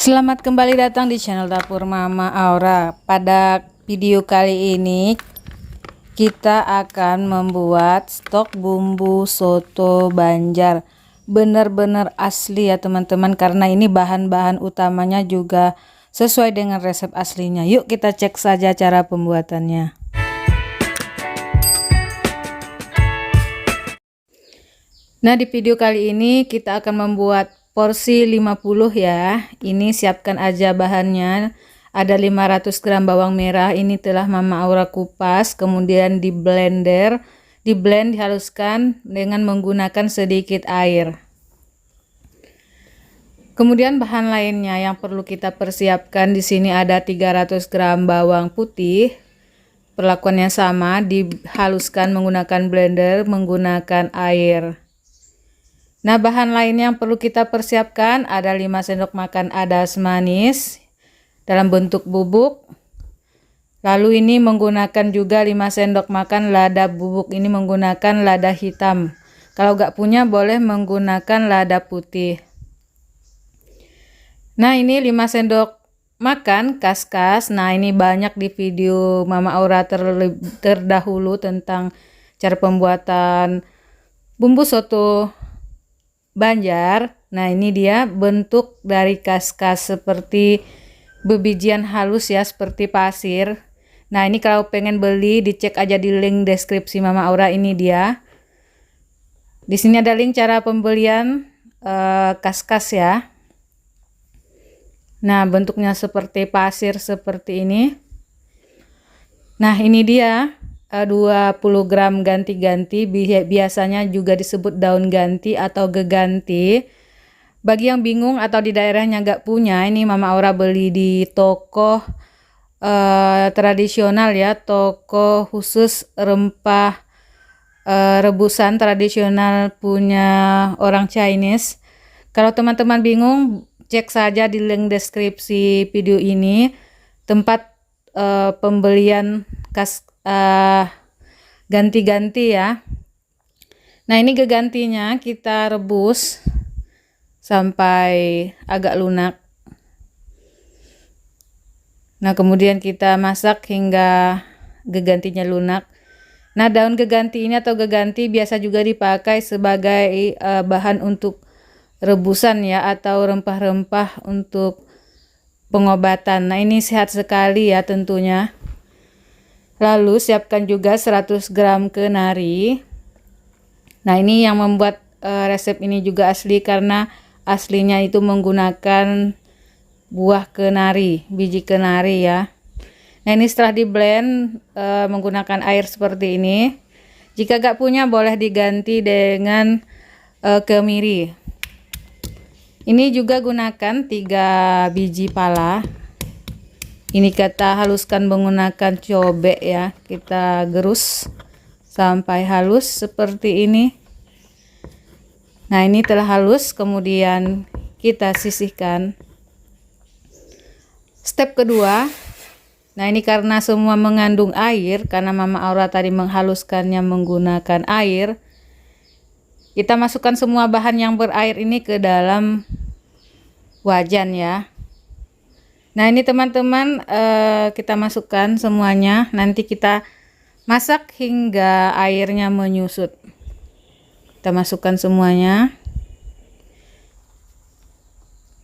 Selamat kembali datang di channel Dapur Mama Aura. Pada video kali ini kita akan membuat stok bumbu soto Banjar. Benar-benar asli ya teman-teman, karena ini bahan-bahan utamanya juga sesuai dengan resep aslinya. Yuk kita cek saja cara pembuatannya. Nah, di video kali ini kita akan membuat porsi 50 ya. Ini siapkan aja bahannya. Ada 500 gram bawang merah, ini telah Mama Aura kupas, kemudian di blender, dihaluskan dengan menggunakan sedikit air. Kemudian bahan lainnya yang perlu kita persiapkan di sini ada 300 gram bawang putih. Perlakuannya sama, dihaluskan menggunakan blender menggunakan air. Nah, bahan lain yang perlu kita persiapkan ada 5 sendok makan adas manis dalam bentuk bubuk. Lalu ini menggunakan juga 5 sendok makan lada bubuk, ini menggunakan lada hitam. Kalau nggak punya boleh menggunakan lada putih. Nah, ini 5 sendok makan kaskas. Nah, ini banyak di video Mama Aura terdahulu tentang cara pembuatan bumbu soto Banjar. Nah, ini dia bentuk dari kaskas seperti bebijian halus ya, seperti pasir. Nah, ini kalau pengen beli dicek aja di link deskripsi Mama Aura, ini dia. Di sini ada link cara pembelian kaskas ya. Nah, bentuknya seperti pasir seperti ini. Nah, ini dia 20 gram ganti-ganti, biasanya juga disebut daun ganti atau geganti. Bagi yang bingung atau di daerahnya nggak punya, ini Mama Aura beli di toko tradisional ya, toko khusus rempah rebusan tradisional punya orang Chinese. Kalau teman-teman bingung, cek saja di link deskripsi video ini tempat pembelian ganti-ganti ya. Nah, ini gegantinya kita rebus sampai agak lunak. Nah, kemudian kita masak hingga gegantinya lunak. Nah, daun geganti ini atau geganti biasa juga dipakai sebagai bahan untuk rebusan ya, atau rempah-rempah untuk pengobatan. Nah, ini sehat sekali ya tentunya. Lalu siapkan juga 100 gram kenari. Nah, ini yang membuat resep ini juga asli, karena aslinya itu menggunakan buah kenari, biji kenari ya. Nah, ini setelah di blend menggunakan air seperti ini. Jika gak punya boleh diganti dengan kemiri. Ini juga gunakan 3 biji pala. Ini kita haluskan menggunakan cobek ya. Kita gerus sampai halus seperti ini. Nah, ini telah halus, kemudian kita sisihkan. Step kedua. Nah, ini karena semua mengandung air, karena Mama Aura tadi menghaluskannya menggunakan air. Kita masukkan semua bahan yang berair ini ke dalam wajan ya. Nah, ini teman-teman kita masukkan semuanya. Nanti kita masak hingga airnya menyusut. Kita masukkan semuanya.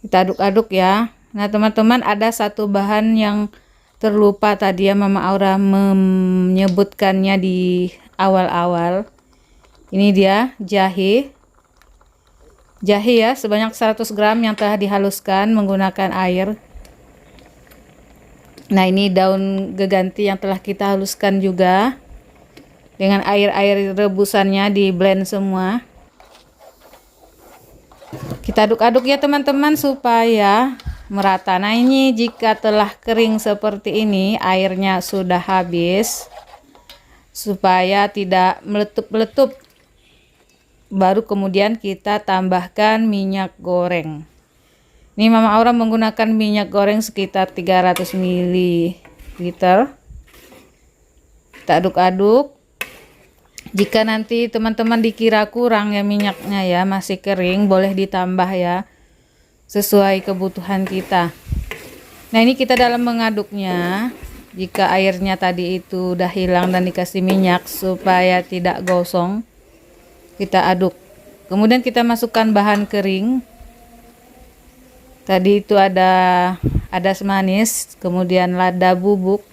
Kita aduk-aduk ya. Nah, teman-teman, ada satu bahan yang terlupa tadi ya, Mama Aura menyebutkannya di awal-awal. Ini dia jahe. Jahe ya, sebanyak 100 gram yang telah dihaluskan menggunakan air. Nah, ini daun geganti yang telah kita haluskan juga. Dengan air rebusannya di blend semua. Kita aduk-aduk ya teman-teman supaya merata. Nah, ini jika telah kering seperti ini, airnya sudah habis, supaya tidak meletup-meletup, baru kemudian kita tambahkan minyak goreng. Ini Mama Aura menggunakan minyak goreng sekitar 300 ml. Kita aduk-aduk. Jika nanti teman-teman dikira kurang ya minyaknya ya, masih kering, boleh ditambah ya. sesuai kebutuhan kita. Nah, ini kita dalam mengaduknya, jika airnya tadi itu udah hilang dan dikasih minyak supaya tidak gosong, kita aduk. Kemudian kita masukkan bahan kering. Tadi itu ada manis, kemudian lada bubuk.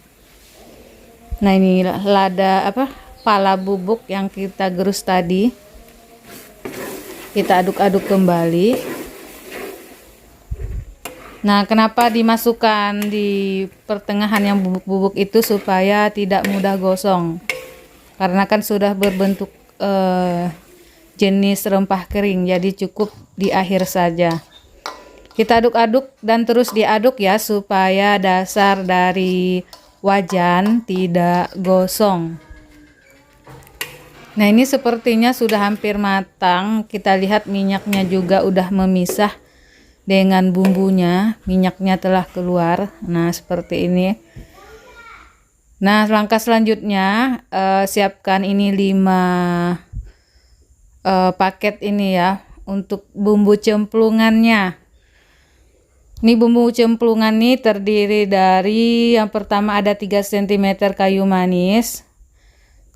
Nah, ini lada pala bubuk yang kita gerus tadi. Kita aduk-aduk kembali. Nah, kenapa dimasukkan di pertengahan yang bubuk-bubuk itu supaya tidak mudah gosong? Karena kan sudah berbentuk jenis rempah kering, jadi cukup di akhir saja. Kita aduk-aduk dan terus diaduk ya, supaya dasar dari wajan tidak gosong. Nah, ini sepertinya sudah hampir matang. Kita lihat minyaknya juga udah memisah dengan bumbunya, minyaknya telah keluar. Nah, seperti ini. Nah, langkah selanjutnya siapkan ini 5 paket ini ya untuk bumbu cemplungannya. Ini bumbu cemplungan nih terdiri dari yang pertama ada 3 cm kayu manis,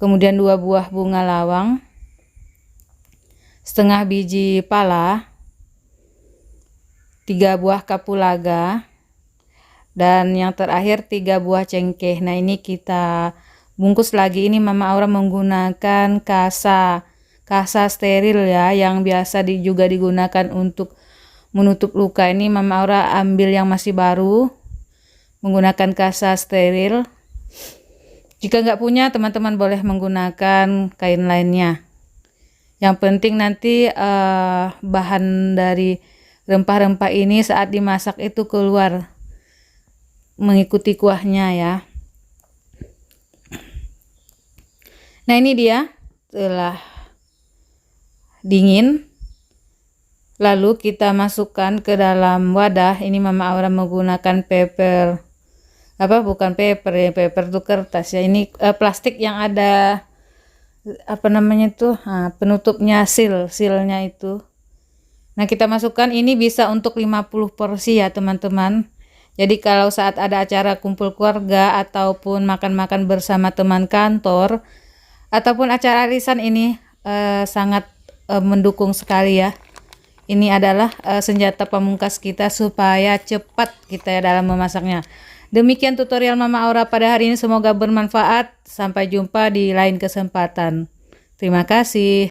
kemudian 2 buah bunga lawang, setengah biji pala, 3 buah kapulaga, dan yang terakhir 3 buah cengkeh. Nah, ini kita bungkus lagi. Ini Mama Aura menggunakan kasa steril ya, yang biasa juga digunakan untuk menutup luka. Ini Mama Aura ambil yang masih baru, menggunakan kasa steril. Jika nggak punya, teman-teman boleh menggunakan kain lainnya. Yang penting nanti bahan dari rempah-rempah ini saat dimasak itu keluar mengikuti kuahnya ya. Nah, ini dia telah dingin. Lalu kita masukkan ke dalam wadah. Ini Mama Aura menggunakan paper, bukan paper ya, paper itu kertas ya. Ini plastik yang ada penutupnya, silnya itu. Nah, kita masukkan, ini bisa untuk 50 porsi ya teman-teman. Jadi kalau saat ada acara kumpul keluarga ataupun makan-makan bersama teman kantor ataupun acara arisan, ini sangat mendukung sekali ya. Ini adalah senjata pamungkas kita supaya cepat kita ya dalam memasaknya. Demikian tutorial Mama Aura pada hari ini, semoga bermanfaat. Sampai jumpa di lain kesempatan. Terima kasih.